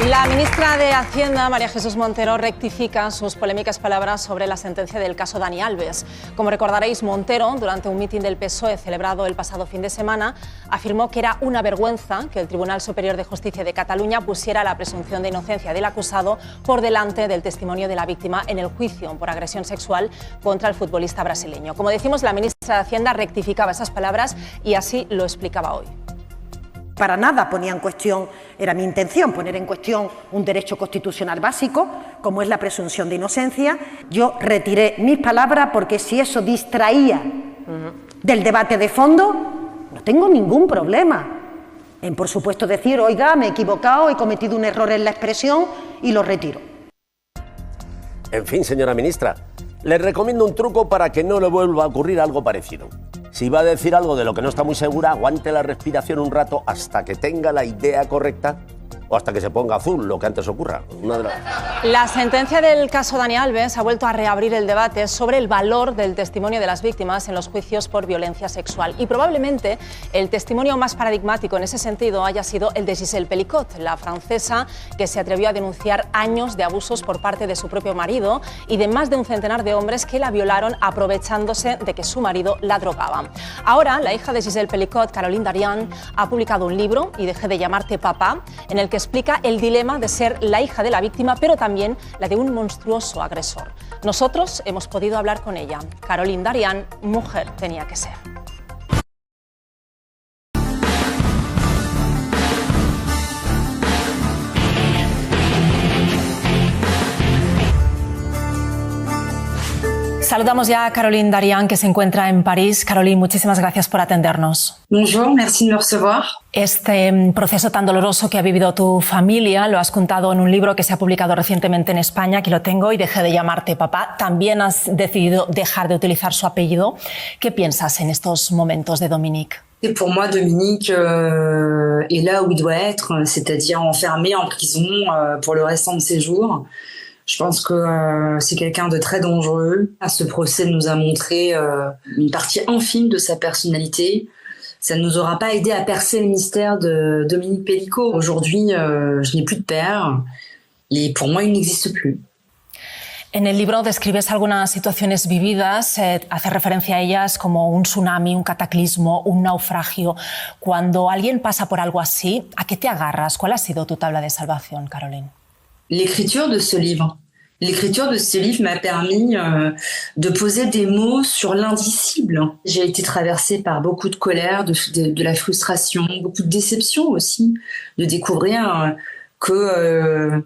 La ministra de Hacienda, María Jesús Montero, rectifica sus polémicas palabras sobre la sentencia del caso Dani Alves. Como recordaréis, Montero, durante un mitin del PSOE celebrado el pasado fin de semana, afirmó que era una vergüenza que el Tribunal Superior de Justicia de Cataluña pusiera la presunción de inocencia del acusado por delante del testimonio de la víctima en el juicio por agresión sexual contra el futbolista brasileño. Como decimos, la ministra de Hacienda rectificaba esas palabras y así lo explicaba hoy. Para nada ponía en cuestión, era mi intención, poner en cuestión un derecho constitucional básico, como es la presunción de inocencia. Yo retiré mis palabras porque si eso distraía del debate de fondo, no tengo ningún problema en, por supuesto, decir, oiga, me he equivocado, he cometido un error en la expresión y lo retiro. En fin, señora ministra, le recomiendo un truco para que no le vuelva a ocurrir algo parecido. Si va a decir algo de lo que no está muy segura, aguante la respiración un rato hasta que tenga la idea correcta o hasta que se ponga azul, lo que antes ocurra. La sentencia del caso Dani Alves ha vuelto a reabrir el debate sobre el valor del testimonio de las víctimas en los juicios por violencia sexual. Y probablemente el testimonio más paradigmático en ese sentido haya sido el de Gisèle Pelicot, la francesa que se atrevió a denunciar años de abusos por parte de su propio marido y de más de un centenar de hombres que la violaron aprovechándose de que su marido la drogaba. Ahora, la hija de Gisèle Pelicot, Caroline Darian, ha publicado un libro, Y dejé de llamarte papá, en el que explica el dilema de ser la hija de la víctima, pero también la de un monstruoso agresor. Nosotros hemos podido hablar con ella. Caroline Darian, mujer tenía que ser. Saludamos ya a Caroline Darian, que se encuentra en París. Caroline, muchísimas gracias por atendernos. Bonjour, merci de me recevoir. Este proceso tan doloroso que ha vivido tu familia lo has contado en un libro que se ha publicado recientemente en España. Aquí lo tengo, Y dejé de llamarte papá. También has decidido dejar de utilizar su apellido. ¿Qué piensas en estos momentos de Dominique? Et pour moi, Dominique est là où il doit être, c'est-à-dire enfermé en prison pour le restant de ses jours. Je pense que c'est quelqu'un de très dangereux. Ce procès nous a montré une partie infime de sa personnalité. Ça ne nous aura pas aidé à percer le mystère de Dominique Pelicot. Aujourd'hui, je n'ai plus de père et pour moi, il n'existe plus. En el libro describes algunas situaciones vividas, haces referencia a ellas como un tsunami, un cataclismo, un naufragio. Cuando alguien pasa por algo así, ¿a qué te agarras? ¿Cuál ha sido tu tabla de salvación, Caroline? L'écriture de ce livre. L'écriture de ce livre m'a permis de poser des mots sur l'indicible. J'ai été traversée par beaucoup de colère, de la frustration, beaucoup de déception aussi, de découvrir que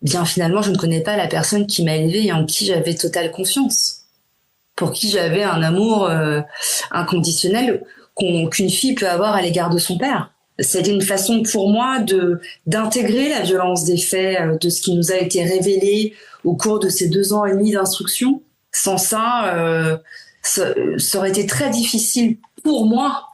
bien finalement je ne connais pas la personne qui m'a élevée et en qui j'avais totale confiance, pour qui j'avais un amour inconditionnel qu'une fille peut avoir à l'égard de son père. C'était une façon pour moi d'intégrer la violence des faits, de ce qui nous a été révélé au cours de ces 2 ans et demi d'instruction. Sans ça, ça aurait été très difficile pour moi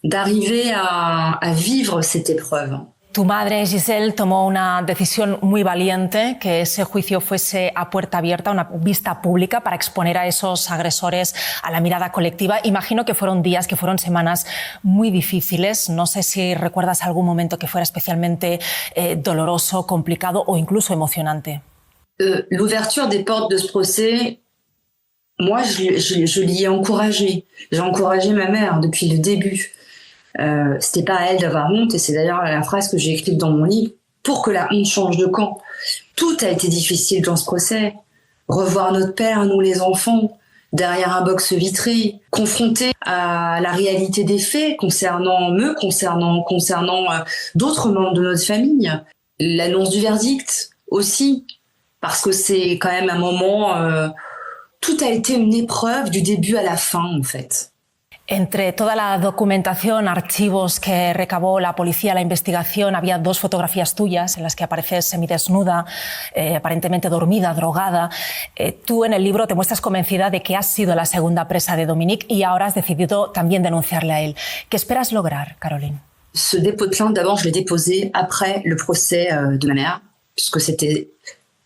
d'arriver à vivre cette épreuve. Tu madre, Gisèle, tomó una decisión muy valiente, que ese juicio fuese a puerta abierta, una vista pública para exponer a esos agresores a la mirada colectiva. Imagino que fueron días, que fueron semanas muy difíciles. No sé si recuerdas algún momento que fuera especialmente doloroso, complicado o incluso emocionante. L'ouverture des portes de ce procès, moi, je l'y ai encouragée. J'ai encouragé ma mère depuis le début. C'était pas à elle d'avoir honte, et c'est d'ailleurs la phrase que j'ai écrite dans mon livre, pour que la honte change de camp. Tout a été difficile dans ce procès. Revoir notre père, nous les enfants, derrière un box vitré, confrontés à la réalité des faits concernant d'autres membres de notre famille. L'annonce du verdict aussi, parce que c'est quand même un moment... tout a été une épreuve du début à la fin, en fait. Entre toda la documentación, archivos que recabó la policía, la investigación, había 2 fotografías tuyas en las que apareces semidesnuda, aparentemente dormida, drogada. Tú en el libro te muestras convencida de que has sido la segunda presa de Dominique y ahora has decidido también denunciarle a él. ¿Qué esperas lograr, Caroline? Ce dépôt de plainte, d'abord, je l'ai déposé après le procès de ma mère, puisque c'était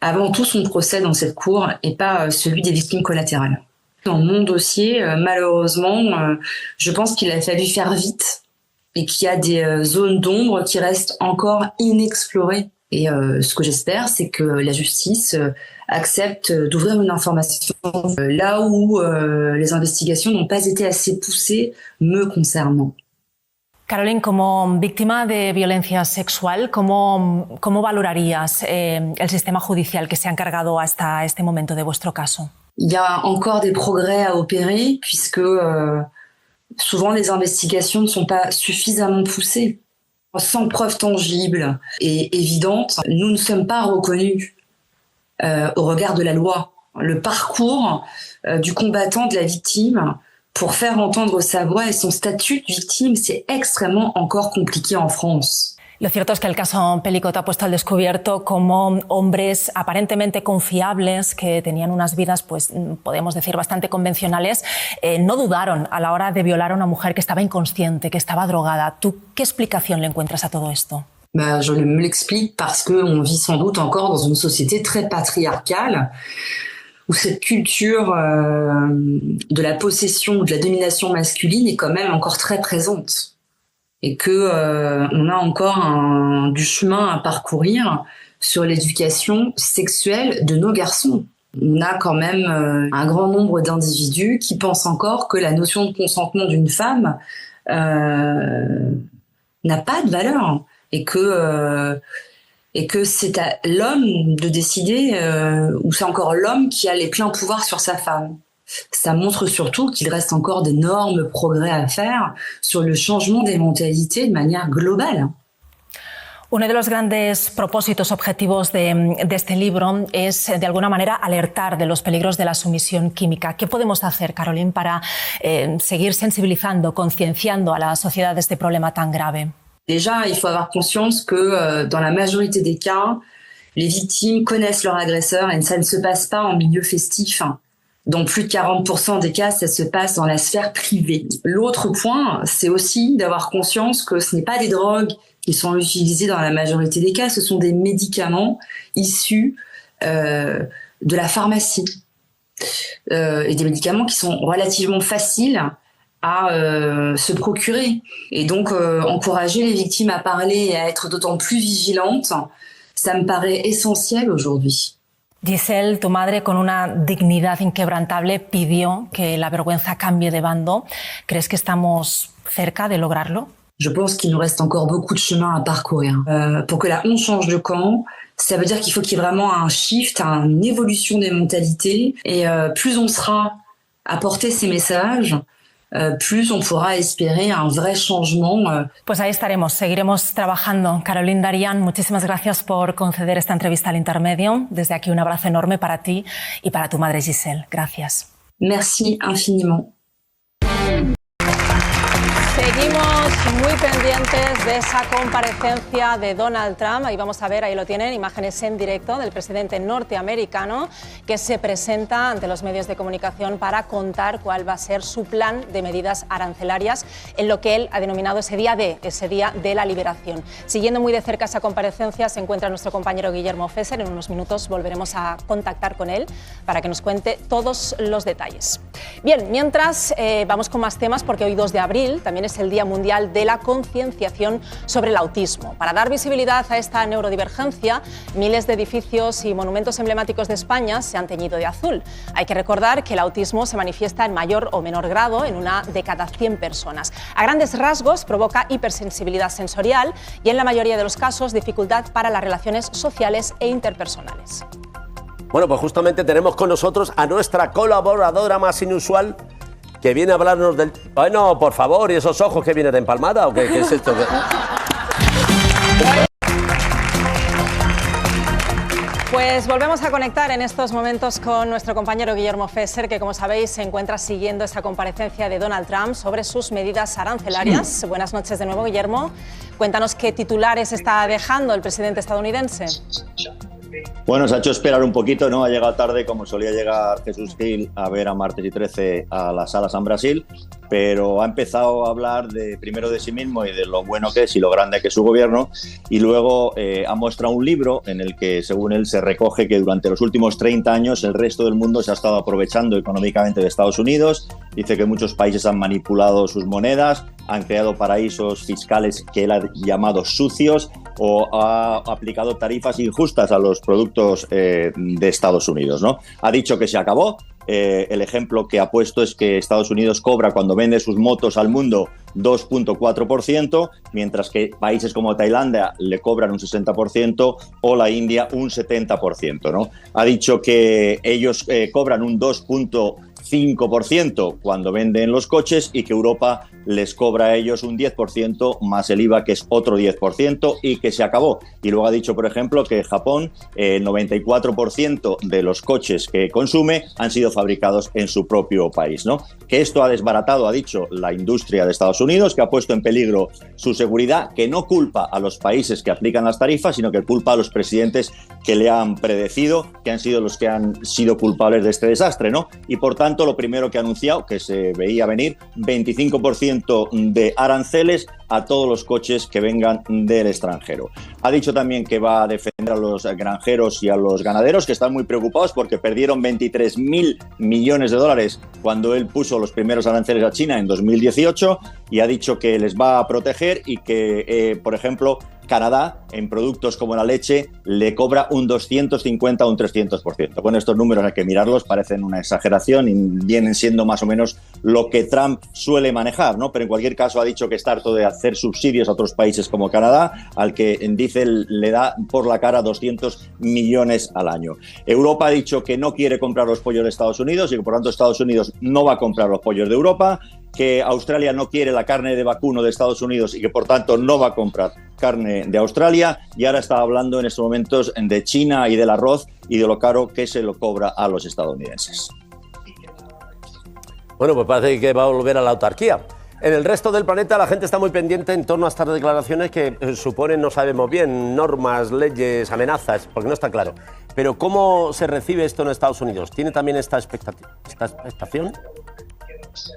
avant tout son procès dans cette cour et pas celui des victimes collatérales. Dans mon dossier, malheureusement, je pense qu'il a fallu faire vite et qu'il y a des zones d'ombre qui restent encore inexplorées. Et ce que j'espère, c'est que la justice accepte d'ouvrir une information là où les investigations n'ont pas été assez poussées me concernant. Caroline, como víctima de violencia sexual, ¿cómo valorarías el sistema judicial que se ha encargado hasta este momento de vuestro caso? Il y a encore des progrès à opérer puisque souvent les investigations ne sont pas suffisamment poussées. Sans preuves tangibles et évidentes, nous ne sommes pas reconnus au regard de la loi. Le parcours du combattant, de la victime, pour faire entendre sa voix et son statut de victime, c'est extrêmement encore compliqué en France. Lo cierto es que el caso Pelicot ha puesto al descubierto cómo hombres aparentemente confiables, que tenían unas vidas, pues podemos decir, bastante convencionales, no dudaron a la hora de violar a una mujer que estaba inconsciente, que estaba drogada. ¿Tú qué explicación le encuentras a todo esto? Je me l'explique parce qu'on vit sans doute encore dans une société très patriarcale où cette culture de la possession ou de la domination masculine est quand même encore très présente. Et que on a encore du chemin à parcourir sur l'éducation sexuelle de nos garçons. On a quand même un grand nombre d'individus qui pensent encore que la notion de consentement d'une femme n'a pas de valeur et que c'est à l'homme de décider ou c'est encore l'homme qui a les pleins pouvoirs sur sa femme. Ça montre surtout qu'il reste encore d'énormes progrès à faire sur le changement des mentalités de manière globale. Uno de los grandes propósitos, objetivos de este libro es, de alguna manera, alertar de los peligros de la sumisión química. ¿Qué podemos hacer, Caroline, para seguir sensibilizando, concienciando a la sociedad de este problema tan grave? Déjà, il faut avoir conscience que dans la majorité des cas, les victimes connaissent leur agresseur et ça ne se passe pas en milieu festif. Dans plus de 40% des cas, ça se passe dans la sphère privée. L'autre point, c'est aussi d'avoir conscience que ce n'est pas des drogues qui sont utilisées dans la majorité des cas, ce sont des médicaments issus de la pharmacie. Et des médicaments qui sont relativement faciles à se procurer. Et donc, encourager les victimes à parler et à être d'autant plus vigilantes, ça me paraît essentiel aujourd'hui. Giselle, tu madre, con una dignidad inquebrantable, pidió que la vergüenza cambie de bando. ¿Crees que estamos cerca de lograrlo? Je pense qu'il nous reste encore beaucoup de chemin à parcourir. Pour que la honte change de camp, ça veut dire qu'il faut qu'il y ait vraiment un shift, une évolution des mentalités. Et plus on sera à porter ces messages, plus on pourra espérer un vrai changement. Pues ahí estaremos, seguiremos trabajando. Caroline Darian, muchísimas gracias por conceder esta entrevista al Intermedio. Desde aquí un abrazo enorme para ti y para tu madre Giselle. Gracias. Merci infiniment. Seguimos muy pendientes de esa comparecencia de Donald Trump. Ahí vamos a ver, ahí lo tienen, imágenes en directo del presidente norteamericano que se presenta ante los medios de comunicación para contar cuál va a ser su plan de medidas arancelarias en lo que él ha denominado ese día de la liberación. Siguiendo muy de cerca esa comparecencia se encuentra nuestro compañero Guillermo Fesser. En unos minutos volveremos a contactar con él para que nos cuente todos los detalles. Bien, mientras vamos con más temas porque hoy 2 de abril también es el Día Mundial de la Concienciación sobre el Autismo. Para dar visibilidad a esta neurodivergencia, miles de edificios y monumentos emblemáticos de España se han teñido de azul. Hay que recordar que el autismo se manifiesta en mayor o menor grado en una de cada 100 personas. A grandes rasgos provoca hipersensibilidad sensorial y en la mayoría de los casos dificultad para las relaciones sociales e interpersonales. Bueno, pues justamente tenemos con nosotros a nuestra colaboradora más inusual, que viene a hablarnos del... Bueno, por favor, ¿y esos ojos que vienen de empalmada o qué es esto? Pues volvemos a conectar en estos momentos con nuestro compañero Guillermo Fesser, que como sabéis se encuentra siguiendo esta comparecencia de Donald Trump sobre sus medidas arancelarias. Sí. Buenas noches de nuevo, Guillermo. Cuéntanos qué titulares está dejando el presidente estadounidense. Bueno, se ha hecho esperar un poquito, ¿no? Ha llegado tarde, como solía llegar Jesús Gil a ver a Martes y 13 a la Sala San Brasil, pero ha empezado a hablar primero de sí mismo y de lo bueno que es y lo grande que es su gobierno, y luego ha mostrado un libro en el que, según él, se recoge que durante los últimos 30 años el resto del mundo se ha estado aprovechando económicamente de Estados Unidos. Dice que muchos países han manipulado sus monedas, han creado paraísos fiscales que él ha llamado sucios o ha aplicado tarifas injustas a los productos de Estados Unidos, ¿no? Ha dicho que se acabó. El ejemplo que ha puesto es que Estados Unidos cobra cuando vende sus motos al mundo 2.4%, mientras que países como Tailandia le cobran un 60% o la India un 70%, ¿no? Ha dicho que ellos cobran un 2.5% cuando venden los coches y que Europa les cobra a ellos un 10% más el IVA, que es otro 10%, y que se acabó. Y luego ha dicho, por ejemplo, que Japón, el 94% de los coches que consume han sido fabricados en su propio país, ¿no? Que esto ha desbaratado, ha dicho, la industria de Estados Unidos, que ha puesto en peligro su seguridad, que no culpa a los países que aplican las tarifas, sino que culpa a los presidentes que le han predecido, que han sido los que han sido culpables de este desastre, ¿no? Y por tanto, lo primero que ha anunciado, que se veía venir, 25% de aranceles a todos los coches que vengan del extranjero. Ha dicho también que va a defender a los granjeros y a los ganaderos, que están muy preocupados porque perdieron 23.000 millones de dólares cuando él puso los primeros aranceles a China en 2018, y ha dicho que les va a proteger y que, por ejemplo, Canadá, en productos como la leche, le cobra un 250 o un 300%. Bueno, estos números hay que mirarlos, parecen una exageración y vienen siendo más o menos lo que Trump suele manejar, ¿no? Pero en cualquier caso ha dicho que está harto de hacer subsidios a otros países como Canadá, al que dice le da por la cara 200 millones al año. Europa ha dicho que no quiere comprar los pollos de Estados Unidos y que por tanto Estados Unidos no va a comprar los pollos de Europa, que Australia no quiere la carne de vacuno de Estados Unidos y que por tanto no va a comprar carne de Australia, y ahora está hablando en estos momentos de China y del arroz y de lo caro que se lo cobra a los estadounidenses. Bueno, pues parece que va a volver a la autarquía. En el resto del planeta la gente está muy pendiente en torno a estas declaraciones que suponen, no sabemos bien, normas, leyes, amenazas, porque no está claro. Pero ¿cómo se recibe esto en Estados Unidos? ¿Tiene también esta expectación?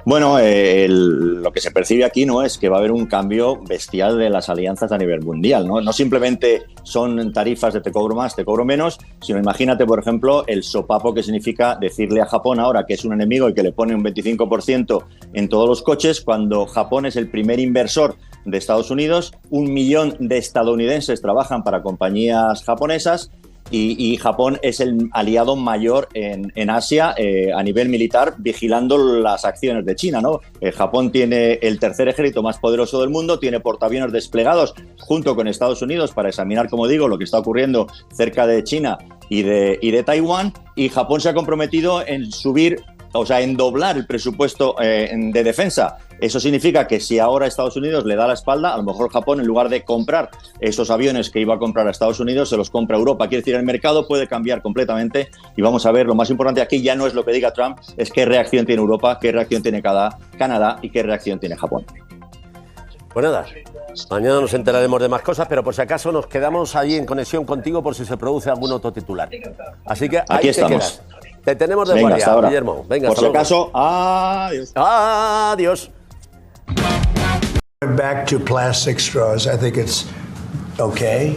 Bueno, lo que se percibe aquí no es que va a haber un cambio bestial de las alianzas a nivel mundial, ¿no? No simplemente son tarifas de te cobro más, te cobro menos, sino imagínate, por ejemplo, el sopapo que significa decirle a Japón ahora que es un enemigo y que le pone un 25% en todos los coches, cuando Japón es el primer inversor de Estados Unidos, 1 millón de estadounidenses trabajan para compañías japonesas, y Japón es el aliado mayor en Asia a nivel militar, vigilando las acciones de China, ¿no? Japón tiene el tercer ejército más poderoso del mundo, tiene portaaviones desplegados junto con Estados Unidos para examinar, como digo, lo que está ocurriendo cerca de China y de Taiwán, y Japón se ha comprometido en subir, o sea, en doblar el presupuesto de defensa. Eso significa que si ahora Estados Unidos le da la espalda, a lo mejor Japón, en lugar de comprar esos aviones que iba a comprar a Estados Unidos, se los compra a Europa. Quiere decir, el mercado puede cambiar completamente y vamos a ver, lo más importante aquí ya no es lo que diga Trump, es qué reacción tiene Europa, qué reacción tiene Canadá y qué reacción tiene Japón. Pues nada, mañana nos enteraremos de más cosas, pero por si acaso nos quedamos ahí en conexión contigo por si se produce algún otro titular. Así que ahí aquí estamos. Te tenemos de guardia, Guillermo. Venga, por si acaso, adiós. Adiós. Back to plastic straws. I think it's okay.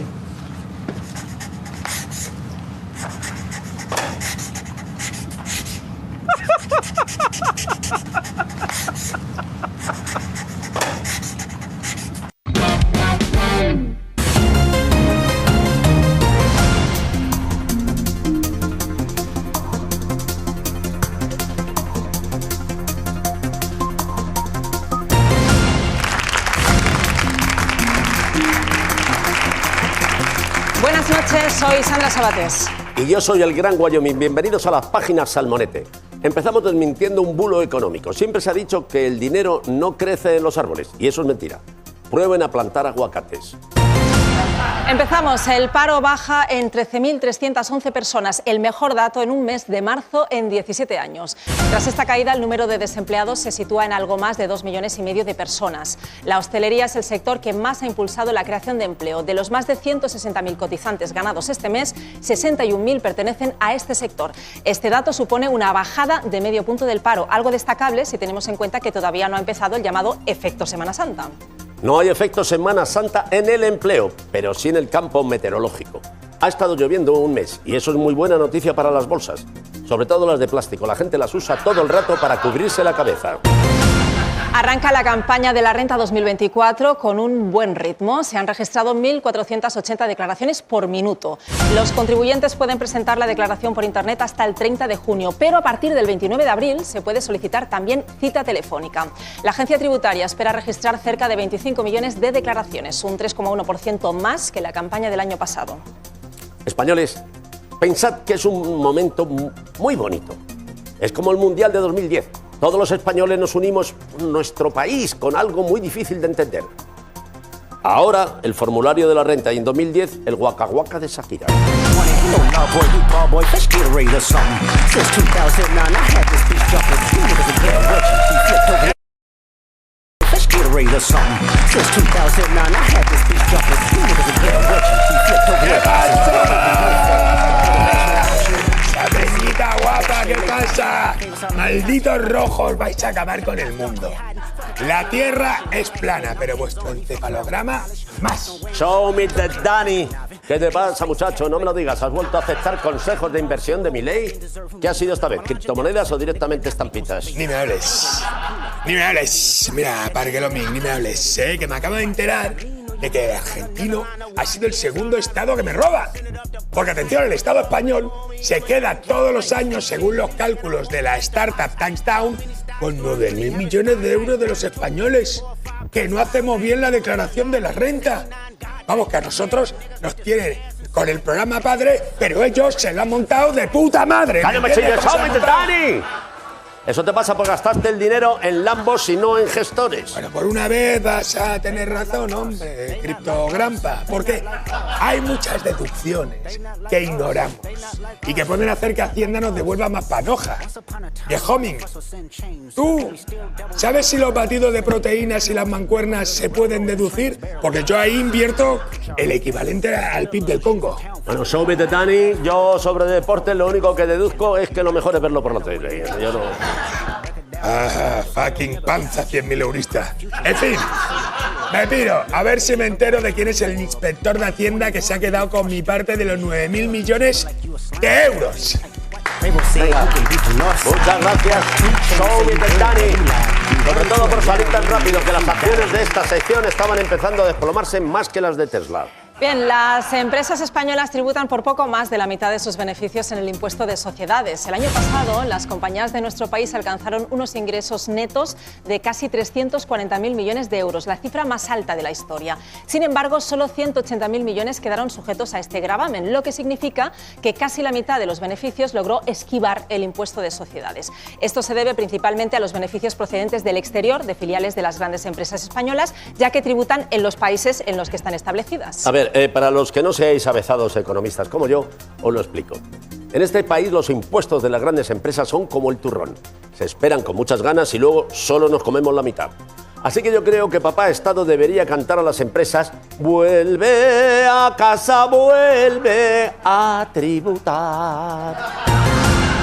Buenas noches, soy Sandra Sabatés. Y yo soy el Gran Wyoming. Bienvenidos a las páginas Salmonete. Empezamos desmintiendo un bulo económico. Siempre se ha dicho que el dinero no crece en los árboles, y eso es mentira. Prueben a plantar aguacates. Empezamos. El paro baja en 13.311 personas, el mejor dato en un mes de marzo en 17 años. Tras esta caída, el número de desempleados se sitúa en algo más de 2,5 millones de personas. La hostelería es el sector que más ha impulsado la creación de empleo. De los más de 160.000 cotizantes ganados este mes, 61.000 pertenecen a este sector. Este dato supone una bajada de medio punto del paro, algo destacable si tenemos en cuenta que todavía no ha empezado el llamado efecto Semana Santa. No hay efecto Semana Santa en el empleo, pero sí en el campo meteorológico. Ha estado lloviendo un mes y eso es muy buena noticia para las bolsas, sobre todo las de plástico. La gente las usa todo el rato para cubrirse la cabeza. Arranca la campaña de la Renta 2024 con un buen ritmo. Se han registrado 1.480 declaraciones por minuto. Los contribuyentes pueden presentar la declaración por Internet hasta el 30 de junio, pero a partir del 29 de abril se puede solicitar también cita telefónica. La agencia tributaria espera registrar cerca de 25 millones de declaraciones, un 3,1% más que la campaña del año pasado. Españoles, pensad que es un momento muy bonito. Es como el Mundial de 2010. Todos los españoles nos unimos en nuestro país con algo muy difícil de entender. Ahora, el formulario de la renta y en 2010, el Waka Waka de Shakira. Guapa, ¿qué pasa? Malditos rojos, vais a acabar con el mundo. La Tierra es plana, pero vuestro encefalograma más. Show me the Danny. ¿Qué te pasa, muchacho? No me lo digas. ¿Has vuelto a aceptar consejos de inversión de mi ley? ¿Qué ha sido esta vez? ¿Criptomonedas o directamente estampitas? Ni me hables. Ni me hables. Mira, Parguelomín, ni me hables. Que me acabo de enterar de que el argentino ha sido el segundo estado que me roba. Porque, atención, el Estado español se queda todos los años, según los cálculos de la startup Taxdown, con 9.000 millones de euros de los españoles, que no hacemos bien la declaración de la renta. Vamos, que a nosotros nos tienen con el programa padre, pero ellos se lo han montado de puta madre. ¡Cállame, chillo! ¡Show me the Danny! Eso te pasa por gastarte el dinero en Lambos y no en gestores. Bueno, por una vez vas a tener razón, hombre, criptogrampa, porque hay muchas deducciones que ignoramos y que pueden hacer que Hacienda nos devuelva más panoja. Viejoming, ¿tú sabes si los batidos de proteínas y las mancuernas se pueden deducir? Porque yo ahí invierto el equivalente al PIB del Congo. Bueno, show me the Danny. Yo sobre deporte lo único que deduzco es que lo mejor es verlo por la tele. Yo no... Ah, fucking panza 100.000 eurista. En fin, me piro a ver si me entero de quién es el inspector de Hacienda que se ha quedado con mi parte de los 9.000 millones de euros. Venga. Muchas gracias, Show me the Danny. Sobre todo por salir tan rápido que las acciones de esta sección estaban empezando a desplomarse más que las de Tesla. Bien, las empresas españolas tributan por poco más de la mitad de sus beneficios en el impuesto de sociedades. El año pasado, las compañías de nuestro país alcanzaron unos ingresos netos de casi 340.000 millones de euros, la cifra más alta de la historia. Sin embargo, solo 180.000 millones quedaron sujetos a este gravamen, lo que significa que casi la mitad de los beneficios logró esquivar el impuesto de sociedades. Esto se debe principalmente a los beneficios procedentes del exterior, de filiales de las grandes empresas españolas, ya que tributan en los países en los que están establecidas. A ver, para los que no seáis avezados economistas como yo, os lo explico. En este país los impuestos de las grandes empresas son como el turrón. Se esperan con muchas ganas y luego solo nos comemos la mitad. Así que yo creo que papá Estado debería cantar a las empresas: vuelve a casa, vuelve a tributar.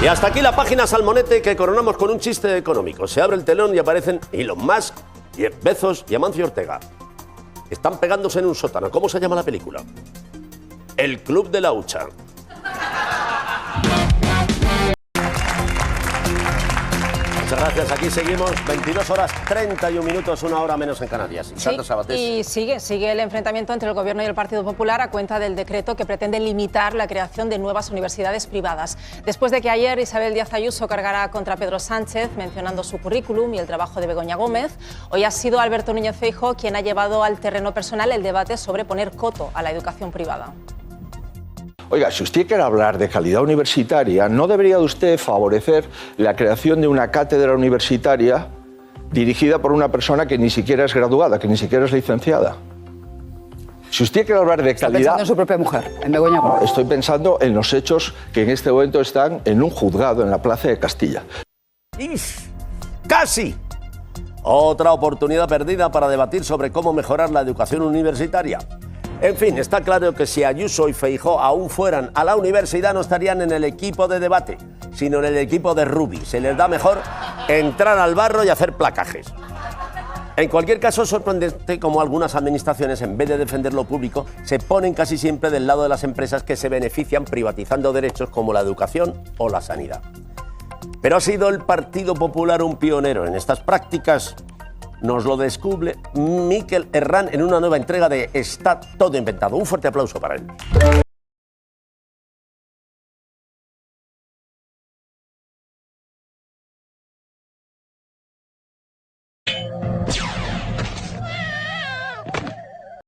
Y hasta aquí la página Salmonete que coronamos con un chiste económico. Se abre el telón y aparecen Elon Musk, Jeff Bezos y Amancio Ortega. Están pegándose en un sótano. ¿Cómo se llama la película? El Club de la Hucha. Muchas gracias. Aquí seguimos. 22 horas 31 minutos, una hora menos en Canarias. Sí, y sigue el enfrentamiento entre el Gobierno y el Partido Popular a cuenta del decreto que pretende limitar la creación de nuevas universidades privadas. Después de que ayer Isabel Díaz Ayuso cargara contra Pedro Sánchez, mencionando su currículum y el trabajo de Begoña Gómez, hoy ha sido Alberto Núñez Feijóo quien ha llevado al terreno personal el debate sobre poner coto a la educación privada. Oiga, si usted quiere hablar de calidad universitaria, ¿no debería usted favorecer la creación de una cátedra universitaria dirigida por una persona que ni siquiera es graduada, que ni siquiera es licenciada? Si usted quiere hablar de calidad... Está pensando en su propia mujer, en Begoña Gómez. Estoy pensando en los hechos que en este momento están en un juzgado en la Plaza de Castilla. ¡Casi! Otra oportunidad perdida para debatir sobre cómo mejorar la educación universitaria. En fin, está claro que si Ayuso y Feijóo aún fueran a la universidad no estarían en el equipo de debate, sino en el equipo de Rubi. Se les da mejor entrar al barro y hacer placajes. En cualquier caso, es sorprendente cómo algunas administraciones, en vez de defender lo público, se ponen casi siempre del lado de las empresas que se benefician privatizando derechos como la educación o la sanidad. ¿Pero ha sido el Partido Popular un pionero en estas prácticas? Nos lo descubre Miquel Herrán en una nueva entrega de Está todo inventado. Un fuerte aplauso para él.